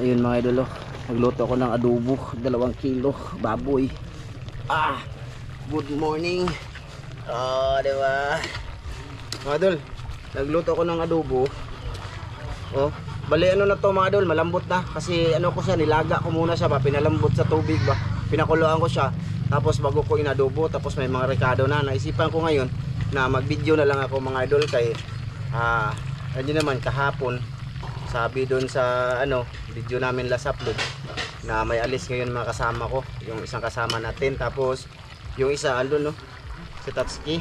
Ayun mga idol, nagluto ako ng adobo, 2 kilo baboy. Good morning. Diba mga idol, nagluto ako ng adobo. Bali ano na to mga idol, malambot na. Kasi ano ko siya, nilaga ko muna siya ba, pinalambot sa tubig ba, pinakuluan ko siya. Tapos bago ko inadobo, tapos may mga rekado na. Naisipan ko ngayon na mag video na lang ako mga idol. Kay hindi naman kahapon sabi doon sa video namin last upload na may alis ngayon mga kasama ko, yung isang kasama natin, tapos yung isa andun si Tatsuki,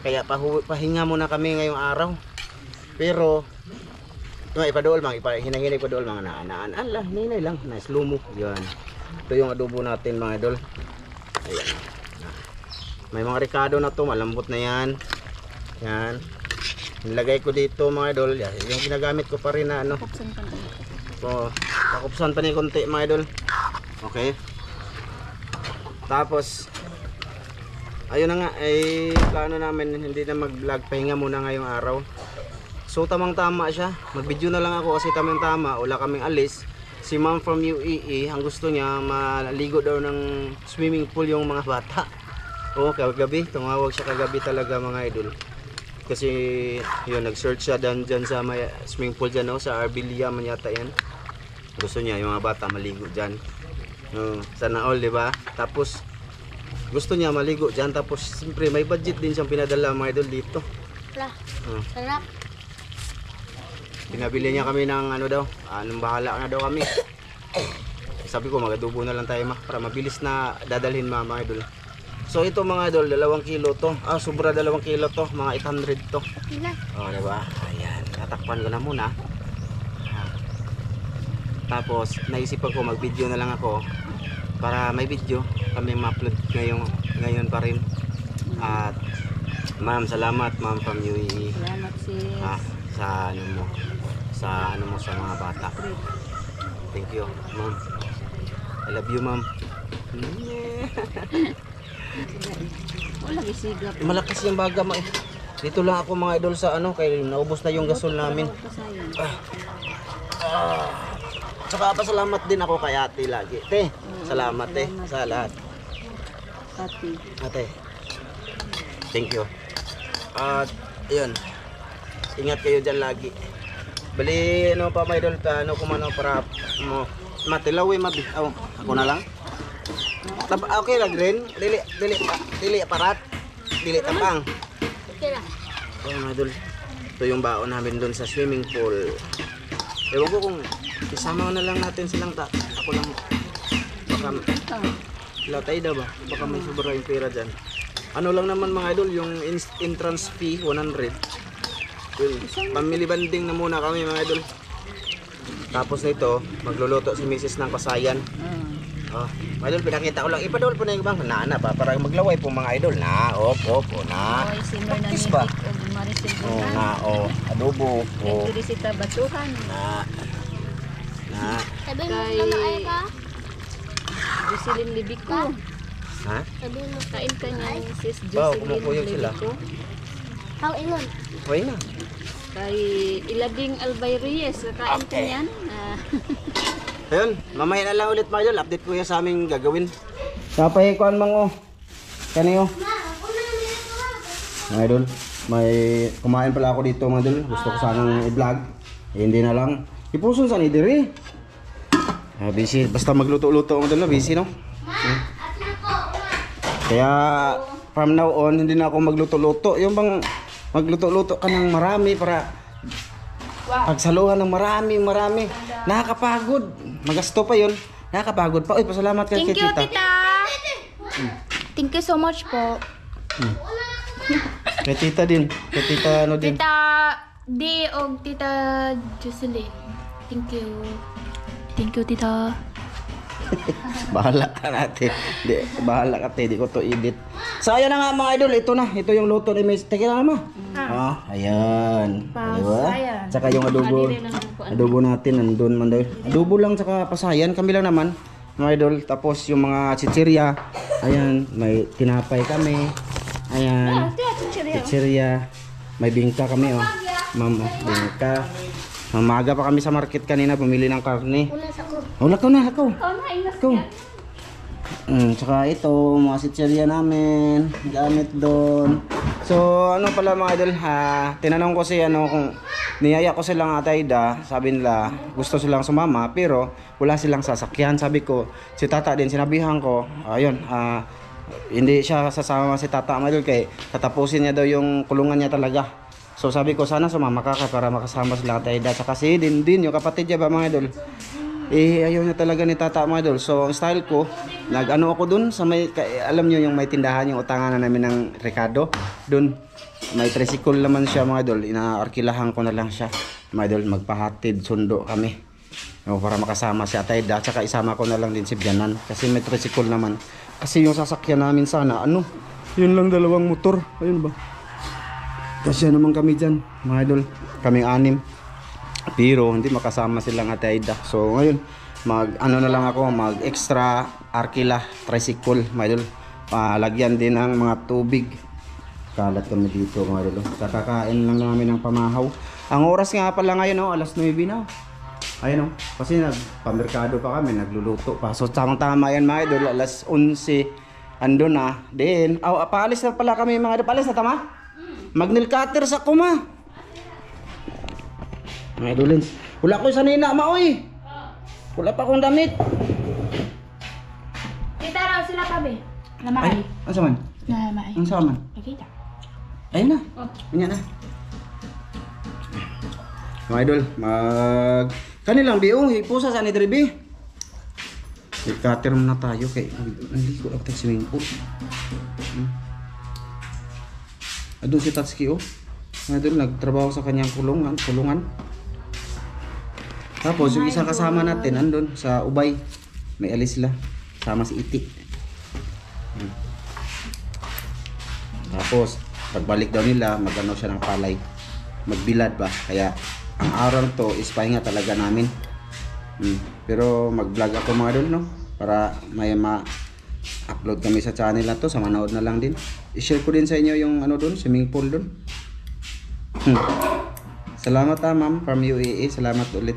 kaya pahinga muna kami ngayong araw. Pero ipadool mang hinahinay ko dool mga naan lang, hinay lang na slow mo. Yan, ito yung adobo natin mga idol. Ayan, may mga rekado na to, malambot na yan. Yan, nilagay ko dito mga idol. Yung ginagamit ko pa rin na pakupsan pa ni konti mga idol. Okay, tapos ayun na nga, ay plano namin hindi na mag vlog, pahinga muna ngayong araw. So tamang tama siya, mag video na lang ako kasi tamang tama, wala kaming alis. Si ma'am from UAE, ang gusto niya maligo daw ng swimming pool yung mga bata. Kagabi, tumawag siya kagabi talaga mga idol. Kasi yun, nag-search siya dyan sa may swimming pool dyan, sa Arbelia man yata yan. Gusto niya yung mga bata maligo dyan. Sana all, diba? Tapos gusto niya maligo dyan. Tapos siyempre may budget din siyang pinadala mga idol dito. Sarap. Pinabili niya kami ng anong bahala na daw kami. Sabi ko mag-adobo na lang tayo para mabilis na dadalhin mga idol. So ito mga idol, 2 kilo to. Sobra 2 kilo to, mga 800 to. Diba? Ayan, tatakpan ko na muna. Tapos naisipan ko mag-video na lang ako para may video kami ma-upload ngayon pa rin. At ma'am, salamat ma'am from UAE. Salamat sis. Sa mga bata. Thank you ma'am. I love you ma'am. Malakas yung baga mo Dito lang ako mga idol sa kay naubos na yung gasol namin. Saka pasalamat din ako kay ate lagi. Salamat sa lahat. Ate. Thank you. At yun. Ingat kayo dyan lagi. Bali pa mga idol para matilaw ako na lang. Okay lang rin. Dili aparat. Dili tapang. Okay lang. Mga idol, ito yung baon namin doon sa swimming pool. Ewan ko kung isama na lang natin silang ako lang. Baka latay daw ba? Baka may sobra yung pera dyan. Ano lang naman mga idol, yung entrance fee 100. Family banding na muna kami mga idol. Tapos nito, magluluto si Mrs. ng kasayan. Mga idol, pinakita ko lang. Ipadol po na yung bang na ba? Para maglaway po mga idol. Practice ba? Adobo. Nagdirisita batuhan. Sabi mo naman ay ka? Jocelyn Libico. Sabi mo kain ka niya sis Jocelyn Libico. How ilon? Hoy na. Kay Ilading Albay Reyes, kain ka niyan. Ayun, mamaya na lang ulit mga idol, update ko yung sa aming gagawin. Kapay kuan mango. Kaniyo. Mga idol, may kumain pala ako dito mga idol. Gusto ko sanang i-vlog. Hindi na lang. Ipuson sa ni diri. Busy, basta magluto-luto mga idol, busy no. Kaya from now on, hindi na ako magluto-luto. Yung bang magluto-luto ka ng marami para pagsaluhan ng marami. Nakakapagod. Magasto pa yun. Nakakapagod pa. Pasalamat ka kay tita. Thank you, tita. Thank you so much po. Kay tita din. Kay tita din. Tita D o tita Jocelyn. Thank you. Thank you, tita. Bahala ka natin. Bahala ka te. Di ko to edit. So ayun na nga mga idol. Ito na. Ito yung luto ni Miss. Teka lang mo. Ayan. Diba? Tsaka yung adobo natin. Nandun man daw. Adobo lang tsaka pasayan. Kami lang naman mga idol. Tapos yung mga chichirya. Ayan. May tinapay kami. Ayan. Chichirya. May bingka kami bingka. Mamaga pa kami sa market kanina. Bumili ng karne. Oh, lakaw na, lakaw. Ikaw na, ingas Go. ka. Tsaka ito, mga sitserya namin, gamit doon. So, ano pala mga idol, tinanong ko si kung niyaya ko silang Atayda, sabi nila gusto silang sumama pero wala silang sasakyan. Sabi ko, si tata din, sinabihan ko, ayun, hindi siya sasama si tata mga idol kay tatapusin niya daw yung kulungan niya talaga. So sabi ko, sana sumama ka para makasama silang Atayda. Tsaka si din yung kapatid niya ba mga idol, ayaw niya talaga ni tata mga idol. So ang style ko, nag-ano ako dun sa may, alam niyo yung may tindahan, yung utangan na namin ng Ricardo. Dun, may tricycle naman siya mga idol. Inaarkilahan ko na lang siya mga idol. Magpahatid, sundo kami. Para makasama si Atayda. Tsaka isama ko na lang din si Bianan. Kasi may tricycle naman. Kasi yung sasakyan namin sana, yun lang dalawang motor. Ayun ba? Kasi naman kami dyan mga idol. Kaming 6. Pero hindi makasama silang Atayda. So ngayon na lang ako, mag extra arkila tricycle mga idol. Lagyan din ng mga tubig. Kalat kami dito mga idol. Kakakain lang namin ng pamahaw. Ang oras nga pala ngayon alas 9 na. Ayun kasi nagpamerkado pa kami, nagluluto pa. So tamang-tama yan mga idol, alas 11 ando na. Then paalis na pala kami mga idol. Paalis na tama? Magnil cutter sa kuma. Mga idolins, wala ko sa nina maoy. Wala pa akong damit. Kita raw sila kami. Naman. Ay, ang saman? Naman. Ang saman? Nakita. Ayun na. Ganyan na. Mga idol, kanilang biong ipusa sa anidribi. Cutter muna tayo kay naligo ako sa swimming pool. Adun si Tatsuki Mga idol, nagtrabaho sa kanyang kulungan. Tapos yung isang kasama natin andun sa Ubay, may alis sila sama si Iti. Tapos pagbalik daw nila magano siya ng palay, magbilad ba, kaya ang araw to is pahinga talaga namin. Pero mag vlog ako mga idol para may upload kami sa channel na to, sa manood na lang din. I-share ko din sa inyo yung doon, swimming pool doon. Salamat ma'am from UAE, salamat ulit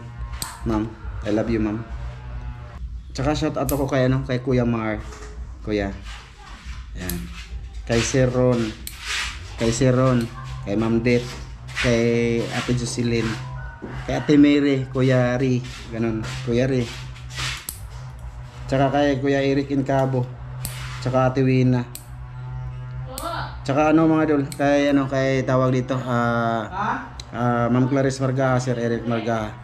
ma'am, I love you ma'am. Tsaka shout out ako kay kay Kuya Mar, Kuya. Ayan. Kay Sir Ron, kay Ma'am Det, kay Ate Jocelyn, kay Ate Mary, Kuya Ri, ganun, Kuya Ri. Tsaka kay Kuya Eric Incabo, tsaka Ate Wina. Tsaka mga idol, kay tawag dito, Ma'am Clarice Marga, Sir Eric Marga.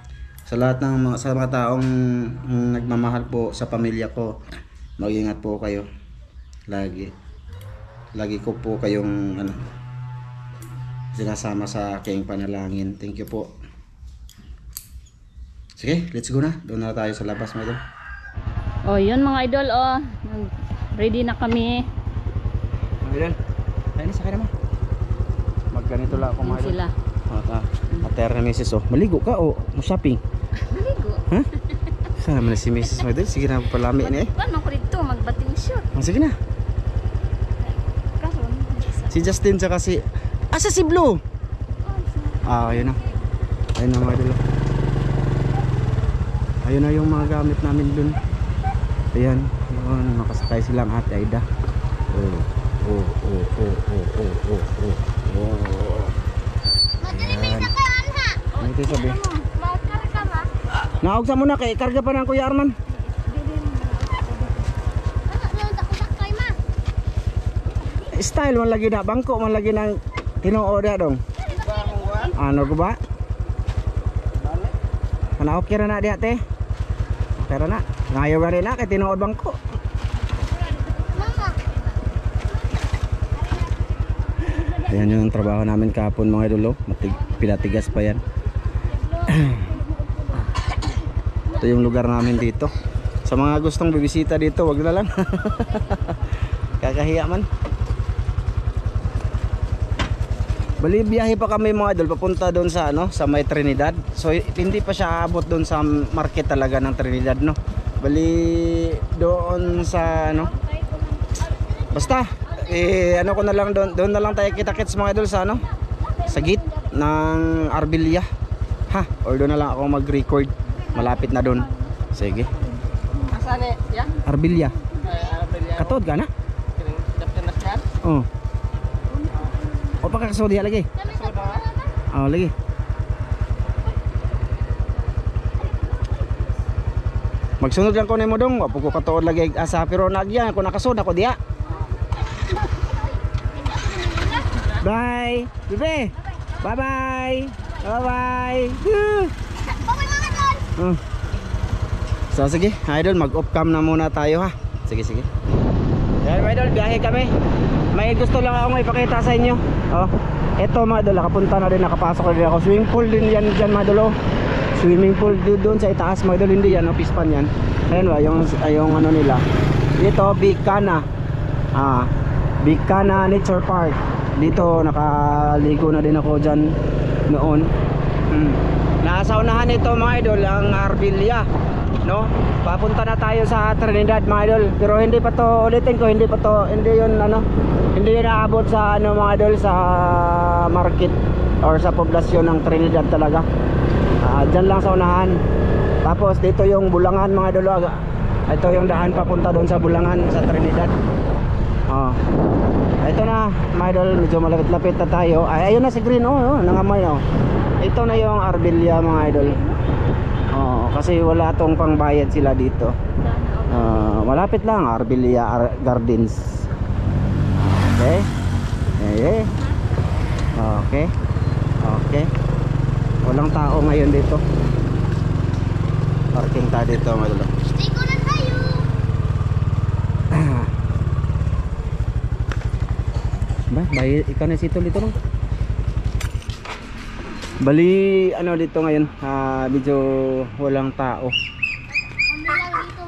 Sa lahat ng mga taong nagmamahal po sa pamilya ko, mag-ingat po kayo lagi. Lagi ko po kayong sinasama sa aking panalangin. Thank you po. Sige, let's go na. Doon na tayo sa labas mga idol. Yun mga idol, ready na kami. Mga idol, ayun, sakay naman. Magganito lang ako mga idol. Sila. Ater na misis maligo ka shopping? Maligo. Ha? Sana man si misis mga idol. Sige na, palami na Paano ko dito, magbating shot. Sige na. Si Justin tsaka si si Blue. Ayun na. Ayun na mga idol. Ayun na yung mga gamit namin dun. Ayan, makasakay silang Atayda. Ano ito sabi? Naog sa muna kay karga pa ng Kuya Arman. Style man lagi na, bangko man lagi ng tinuod dong. Ano ko ba? Kana okay ra na diha te. Okay ra na. Ngayo ra rin na kay tinuod bangko. Ayan yung trabaho namin kahapon mga idol. Pinatigas pa yan. Ito yung lugar namin dito. Sa mga gustong bibisita dito, wag na lang. Kakahiya man. Bali biyahe pa kami mga idol papunta doon sa sa may Trinidad. So hindi pa siya aabot doon sa market talaga ng Trinidad Bali doon sa basta ko na lang doon na lang tayo kita-kits mga idol sa sa gate ng Arbelia. Or doon na lang ako mag-record. Malapit na doon. Sige. Sane, ya? Arbilya. Arbilya. Katod ka na? Dapkan na siya. Oh. O pa kakasod diha lagi. Oh, lagi. Magsunod lang ko nimo dong, wa po ko katuod lagi asa pero nagyan ako nakasod ako diha. Bye. Bebe. Bye-bye. Bye-bye. So sige, idol, mag-off cam na muna tayo ha. Sige, sige. Yan mga idol, biyahe kami. May gusto lang akong ipakita sa inyo. Oh, eto mga idol, nakapunta na rin, nakapasok na rin ako. Swimming pool din yan dyan mga idol. Oh. Swimming pool doon sa itaas mga idol, hindi yan, pispan yan. Ayan ba, yung ano nila. Dito, Bicana. Bicana Nature Park. Dito, nakaligo na din ako dyan noon. Nasa unahan nito mga idol, ang Arbilya. No? Papunta na tayo sa Trinidad mga idol. Pero hindi pa to, ulitin ko, hindi yun ano, hindi yun naabot sa ano mga idol, sa market or sa poblasyon ng Trinidad talaga. Dyan lang sa unahan. Tapos dito yung Bulangan mga idol. Ito yung daan papunta doon sa Bulangan sa Trinidad. Ito na mga idol, medyo malapit-lapit na tayo. Ayun na si Green, nangamay. Ito na yung Arbilya mga idol. Kasi wala tong pangbayad sila dito. Malapit lang, Arbilya Gardens. Okay. Okay. Okay. Walang tao ngayon dito. Parking tayo dito mga idol. Stay ko na tayo. Bay, ikaw na sito dito no? Bali, ano dito ngayon, medyo walang tao.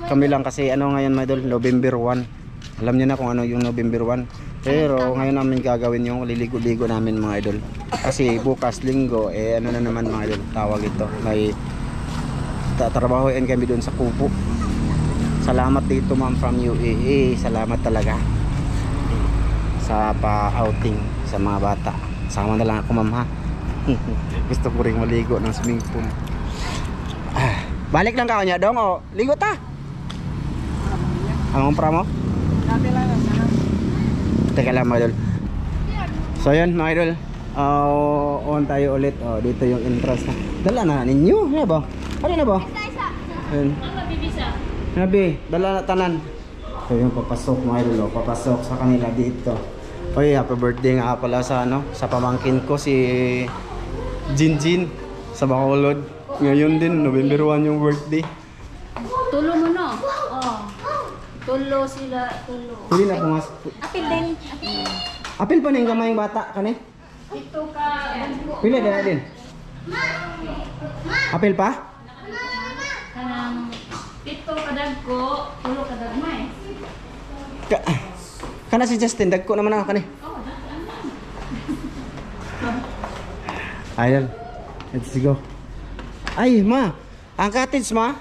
Kami lang kasi ano ngayon mga idol, November 1. Alam niyo na kung ano yung November 1. Pero ngayon namin gagawin yung liligo-ligo namin mga idol. Kasi bukas linggo, ano na naman mga idol, tawag ito. May tatrabahoin kami doon sa Kubo. Salamat dito ma'am from UAE. Salamat talaga sa pa-outing sa mga bata. Sama na lang ako ma'am ha. Gusto ko rin maligo ng swimming pool. Balik lang ka niya dong o ligo ta. Anong pra mo? Teka lang mga idol. So yan mga idol, on tayo ulit. Dito yung entrance na. Dala na ninyo, ano ba? Ano na ba? Ayun. Nabi, dala na tanan. So yung papasok mga idol, papasok sa kanila dito. Oy, happy birthday nga pala sa ano, sa pamangkin ko si Jinjin sa Bacolod. Ngayon din November 1 yung birthday. Tulo mo no? Tulo sila, tulo. Hindi na pumas. Apil din. Apil pa ning gamay yung bata kani? Ito ka. Pila din din. Apil pa? Ito kadag ko, tulo kadag may. Kana si Justin, dagko naman ako kani. Ayun. Let's go. Ay, ma. Ang cottage, ma.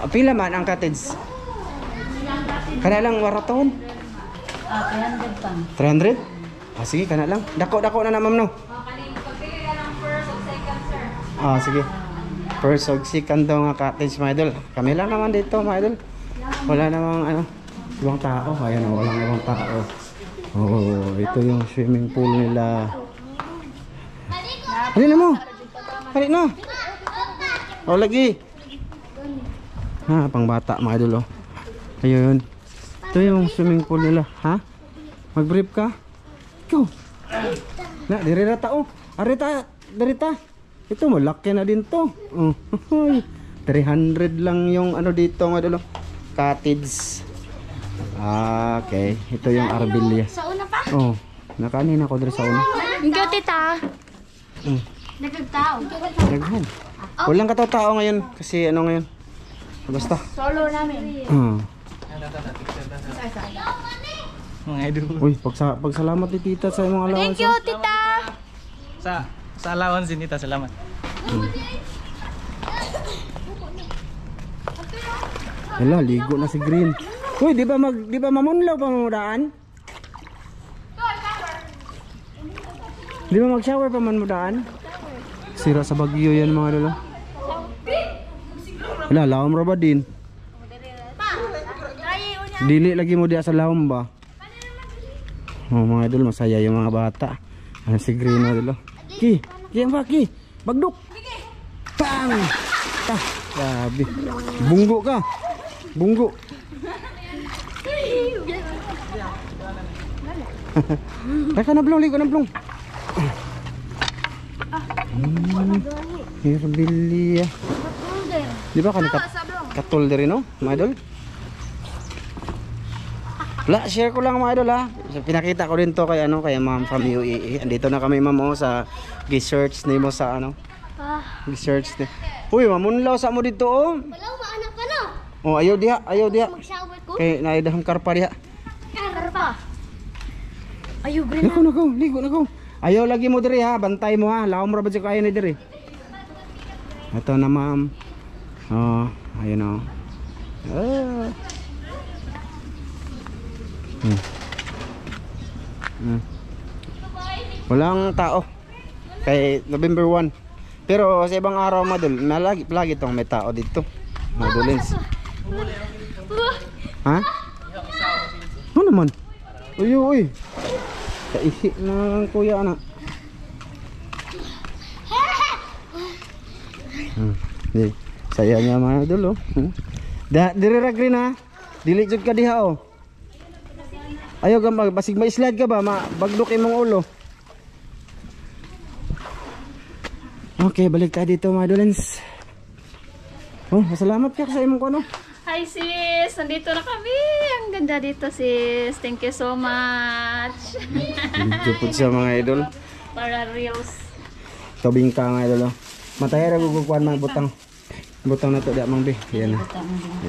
Pila man ang cottage? Kana lang waraton. 300 pang. 300? Sige, kana lang. Dako na ma'am no. Pagpili ka ng first o second, sir. Sige. First o second daw nga cottage, mga idol. Kami lang naman dito, mga idol. Wala namang ano, ibang tao. Ayan, walang ibang tao. Ito yung swimming pool nila. Halin na mo. Halin na. Lagi. Pang bata mga idol. Ayun. Ito yung swimming pool nila. Ha? Mag-brief ka? Ikaw. Na, dirira tao. Arita, dirita. Ito malaki na din to. 300 lang yung ano dito mga idol. Cottage. Okay, ito yung Arbilya. Sa una pa? Nakanin ako dito sa una. Hindi tita. Nagtao. Naghan. Walang katao ngayon kasi ano ngayon. Basta. Solo namin. Mga idol. Uy, pagsalamat ni tita sa mga allowance. Thank you tita. Sa allowance din nita, salamat. Hala, ligo na si Green. Uy, di ba mamunlaw pa mamudaan? Di ba mag-shower pa mamudaan? Sira sa Bagyo yan mga lolo. Wala, lawom ra ba din? Dili lagi mo diya sa lawom ba? Oh, mga idol, masaya yung mga bata. Ano si Green idol? Ki, yan ba ki? Bagdok. Bang! Ah, grabe. Bunggo ka. Bunggo. Teka na blong, ligo na blong. Herbilia. Di ba kan katol diri no, mga idol? Wala, share ko lang mga idol ha. Pinakita ko rin to kay ano, kay ma'am from UAE. Andito na kami ma'am sa gi-search nimo sa ano. Gi-search ni. Uy, mamunlaw sa mo dito oh. Wala maanak ka no. Oh, ayaw diha, ayaw diha. Magsawat ko. Kay naidaham karpa diha. Karpa. Ayo green. Ligo na ko. Ayaw lagi mo diri ha, bantay mo ha. Lawom ra ba siya kaya ni diri. Ito na ma'am. Oh, ayun oh. Ah. Walang tao kay November 1. Pero sa ibang araw madul, lagi tong may tao dito. Madulins. Ha? Ano naman? Uy uy. Kaisi na kuya anak. Di, saya niya mga idol oh. Dire ra green ha. Dili jud ka diha oh. Ayaw ka basig ma-slide ka ba? Bagdok imong ulo. Okay, balik tayo dito mga idolens. Oh, masalamat ka sa imong kuno. Hi sis! Nandito na kami! Ang ganda dito sis! Thank you so much! Video po sa mga idol. Para reels. Tobing ka mga idol. Mataya ra gugukuan mga butang. Butang na to di amang be. Yan na.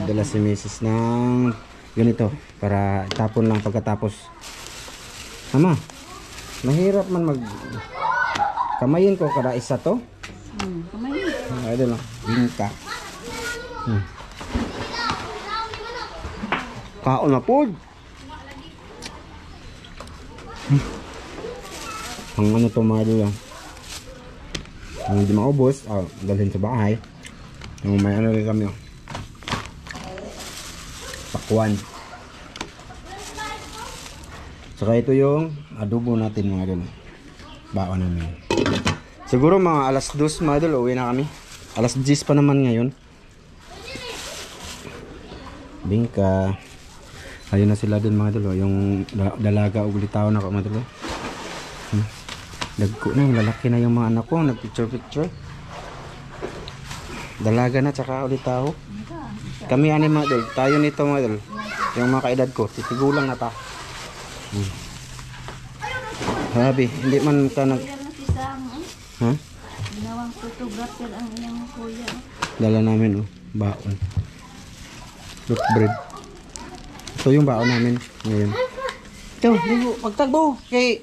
Dala si Mrs. ng ganito para tapon lang pagkatapos. Ama, mahirap man mag kamayin ko kada isa to. Kamayin. Idol lang. Bingka. Kaon na po. Ang ano to mga idol lang. Ang hindi maubos, dalhin sa bahay. Yung may ano rin kami. Pakwan. Saka ito yung adobo natin mga idol. Baon namin. Siguro mga alas 2 mga idol, uwi na kami. Alas 10 pa naman ngayon. Bingka. Ayun na sila din mga idol. Yung dalaga ug litaw na ko mga idol. Dagko na, lalaki na yung mga anak ko. Nag-picture. Dalaga na tsaka litaw. Kami ani mga idol. Tayo nito mga idol. Yung mga kaedad ko. Titigulang na ta. Sabi, hindi man ka nag... Ha? Ginawang photographer ang iyang kuya. Dala namin oh, baon. Look bread. Ito yung baon namin ngayon. Ito, pagtagbo. Kay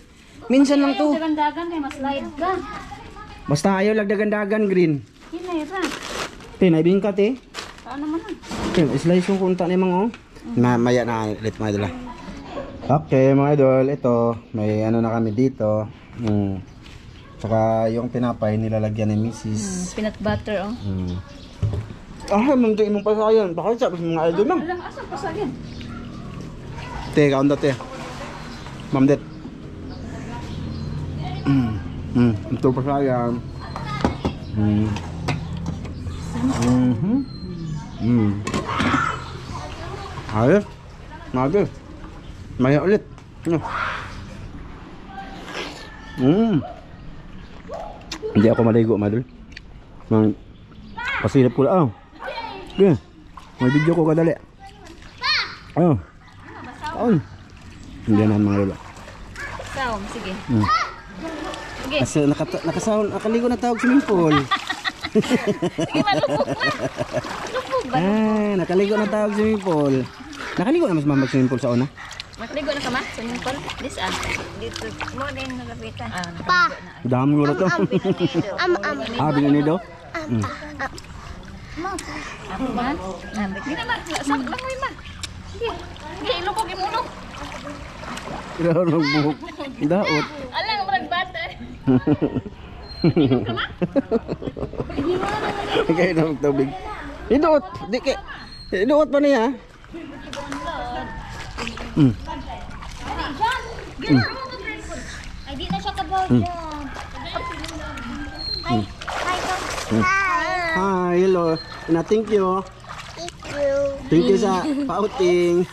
minsan lang to. Dagan kay mas live ka. Basta ayaw lagdagan-dagan green. Hinay ra. Tinaibing ka te. Ano man na? Slice yung kunta ni mga oh. Maya na ulit mga idol. Okay mga idol, ito may ano na kami dito. Tsaka yung tinapay nilalagyan ni Mrs. Peanut butter oh. Manto imong pasayan. Bakit sa mga idol ma'am? Alam, asa pa sa akin? Te, kaunta te. Ma'am det. Ito pasayan. Ayos. Magel. Maya ulit. Hindi ako maligo, madol. Pasilip ko lang. Okay. May video ko kadali. Oh. Hindi na mga lolo. Saom, sige. Sige. Kasi nakaligo na tawag swimming pool. Sige, malupog na. Lupog ba? Nakaligo na tawag swimming pool. Nakaligo na mas mamag swimming pool sa una. Makaligo na ka ma? Swimming pool? This ah. Dito. Mo din nagapitan. Pa. Dami ko na to. Binanido? Ako man? Hindi na ma. Asang langoy ma. Sige. Sige, ilukog imuno. Kailangan ng buhok. Daot. Alang, marag bata. Kaya na magtubig. Iduot. Di kay. Iduot pa niya. Ay, di na siya kabaw dyan. Hi. Hi, Hi, hello. Thank you. Thank you sa pauting.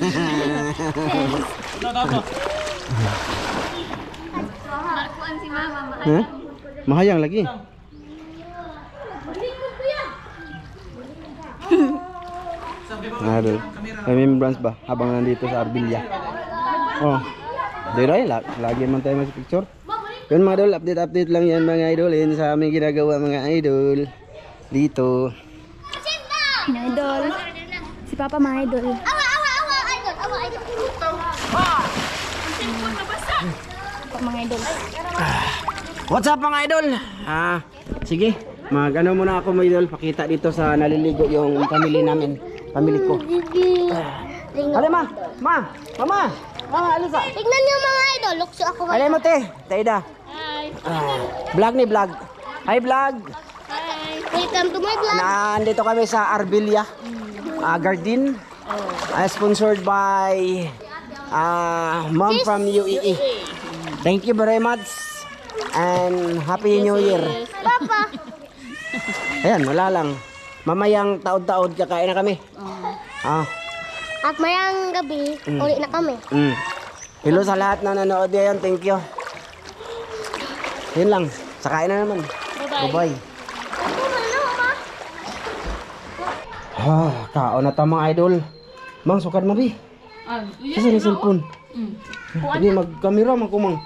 Nakuan si mama, Ha? Mahayang lagi. Idol. Remembrance ba habang nandito sa Arbilya? Oh. Diray, lagi man tayo mag-picture. Yun mga idol, update lang yan mga idol. Yun sa aming ginagawa mga idol. Dito. Mga idol. Si Papa mga idol. Awa, idol. Awa, idol. Papa mga idol. What's up mga idol? Sige. Mag-ano muna ako mga idol. Pakita dito sa naliligo yung family namin. Family ko. Alay ma! Mama! Alisa! Tignan niyo mga idol. Lukso ako. Alay mo te! Taida. Hi. Vlog ni vlog. Hi vlog! Hi. Welcome to my vlog. Nandito kami sa Arbilya Garden. Sponsored by Mom from UAE. Thank you very much. And Happy New Year. Papa. Ayan, wala lang. Mamayang taod-taod kakain na kami. At mayang gabi, uli na kami. Hello sa lahat na nanood yan. Thank you. Yun lang. Sakain na naman. Bye-bye. Kaon na tamang idol. Mang, sukat mo, Bi. Kasi ni cellphone. Hindi, mag-camera man kumang.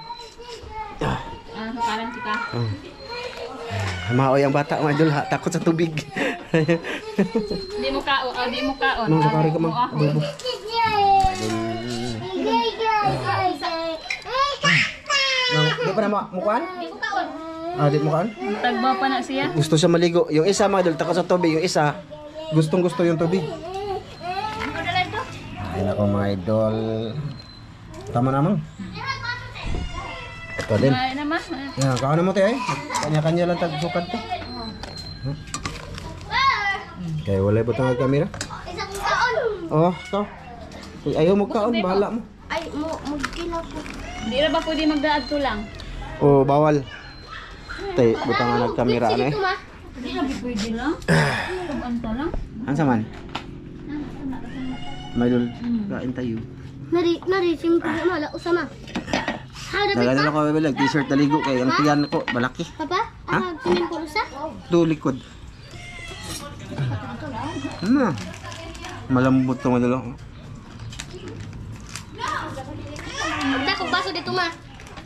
Karan kita. Maoy ang bata, mga idol. Takot sa tubig. Di mo kaon. Mang, sakari ka, Mang. Adobo. Mang, di pa na mukaan? Di mukaan? Tagba pa na siya. Gusto siya maligo. Yung isa, mga idol, takot sa tubig. Yung isa, gustong-gusto yung tubig. Ay, nako mga idol. Tama namang. Ito din. Ay naman. Yan, kaon na mo tayo eh. Kanya-kanya lang tag-sukad to. Kaya wala butang ang kamera. Isa kong kaon. Oh, ito. Ayaw mo kaon, bahala mo. Ay, magkilaw po. Di na ba pwede magdaad to lang? Oh, bawal. Tay, butang ang nagkamera na eh. Di na ba pwede lang? Anta lang. Ansa man? May dul, kain tayo. Nari, simple mo, usama. Nagano ko bilang t-shirt na ligo kay ang tiyan ko malaki. Papa, Ha? swimming pool sa? Do likod. Malambot to madalo. Magda kong baso dito ma.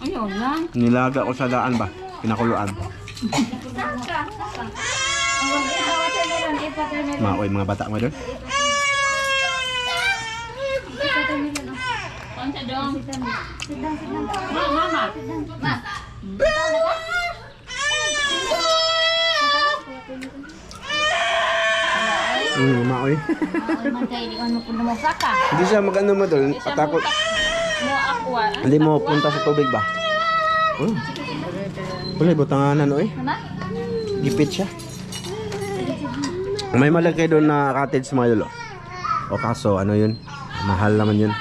Ayun lang. Nilaga ko sa daan ba? Pinakuluan. Maoy mga bata mo doon. Konsa dong. Mama. Maoy. Saka. Hindi siya mag-ano mo doon. Takot. Mo aqua. Hindi mo punta sa tubig ba? Wala, butanganan o eh. Gipit siya. May malaki doon na cottage mga idol. O kaso, ano yun? Mahal naman yun.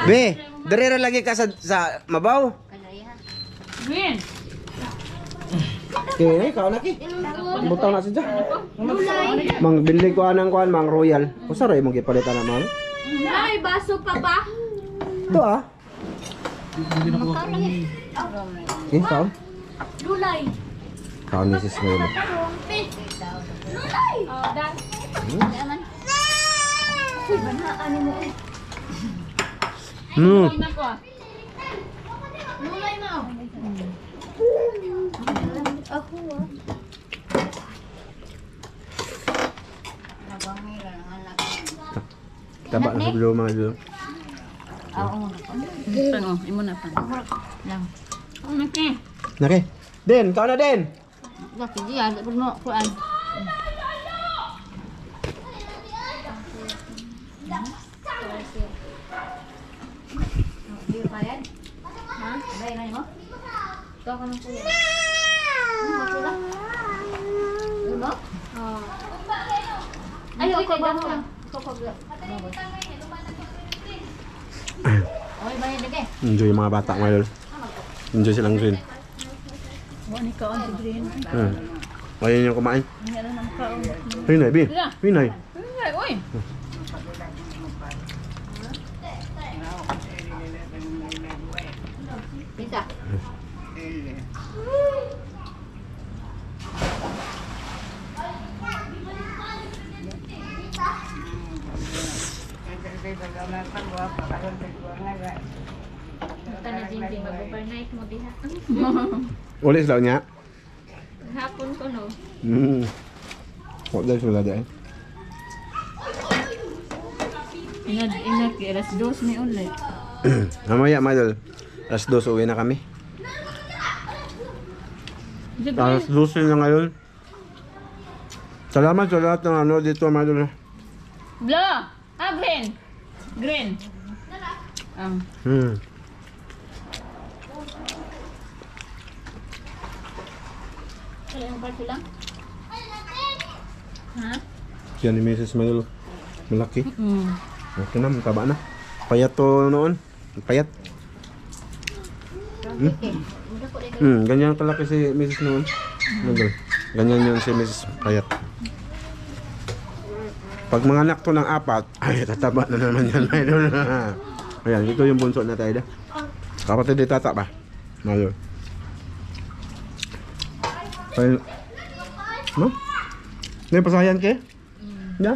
Be, darira lagi ka sa mabaw. Green. Okay, ikaw na ki. Butang na siya. Mang bili ko anang kuan, mang royal. O saray mong gipalitan na mang. Ay, baso pa ba? Ito ah. Eh, kaon? Lulay. Kaon ni sis ngayon. Lulay. Uy, banhaan mo eh. Nako. Lulay na. Ako ah. Taba na sa bilo mga idol. Tango, imo na pan. Lang. Okay. Naki. Den, kaon na den. Laki dia, ada mo kuan. Ay, okay, damo. Oy, bayad lagi. Enjoy yung mga bata mga idol. Enjoy silang green. Wani ka on green. Ayun yung kumain. Hindi na makaon. Hinay, Bi. Hinay. Ay, oy. Bisa. Kana din mag-overnight mo diha. Ulit sila niya. Hapon ko no. Huwag dahil sila dahil. Inag alas 2 ni ulit. Mamaya mga idol. Alas 2 uwi na kami. Alas 12 na ngayon. Salamat sa lahat ng ano dito mga idol. Blue! Ah, green! Green! Kaya ang party lang? Ha? Yan ni Mrs. Mayol. Malaki. Okay na, mataba na. Payat to noon. Payat. Ganyan kalaki si Mrs. noon. Ganyan yun si Mrs. Payat. Pag mga anak to ng 4, ay tataba na naman yan. Ayan, ito yung bunso na tayo. Kapatid ni tata ba? Mayol. Ay, no? May pasayan ke? Ya?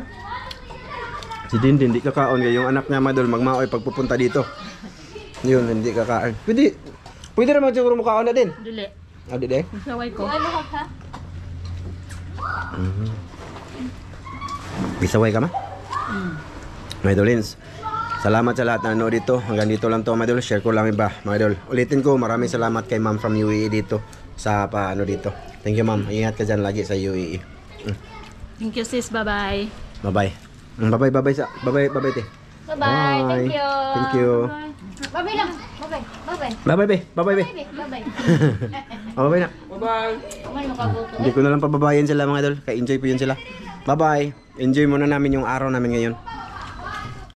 Si Dindin, hindi kakaon kaya yung anak niya madol magmaoy pagpupunta dito. Yun, hindi kakaon. Pwede naman siguro makaon na din. Dili. Adi de? Saway ko. Ano ka? Bisaway ka ma? My idolins. Salamat sa lahat na nanood dito. Hanggang dito lang to, my idol. Share ko lang iba, my idol. Ulitin ko, maraming salamat kay ma'am from UAE dito sa paano dito. Thank you ma'am. Ingat ka dyan lagi sa UAE. Thank you sis, bye-bye. Bye-bye. Bye-bye sa bye-bye te. Bye-bye, thank you. Thank you. Bye-bye lang. Bye-bye. Bye-bye. Bye-bye be. Bye-bye be. Bye-bye. Bye-bye na. Bye-bye. Kumain mo kabuto. Hindi ko na lang pababayan sila mga idol. Kaya enjoy po yun sila. Bye-bye. Enjoy muna namin yung araw namin ngayon.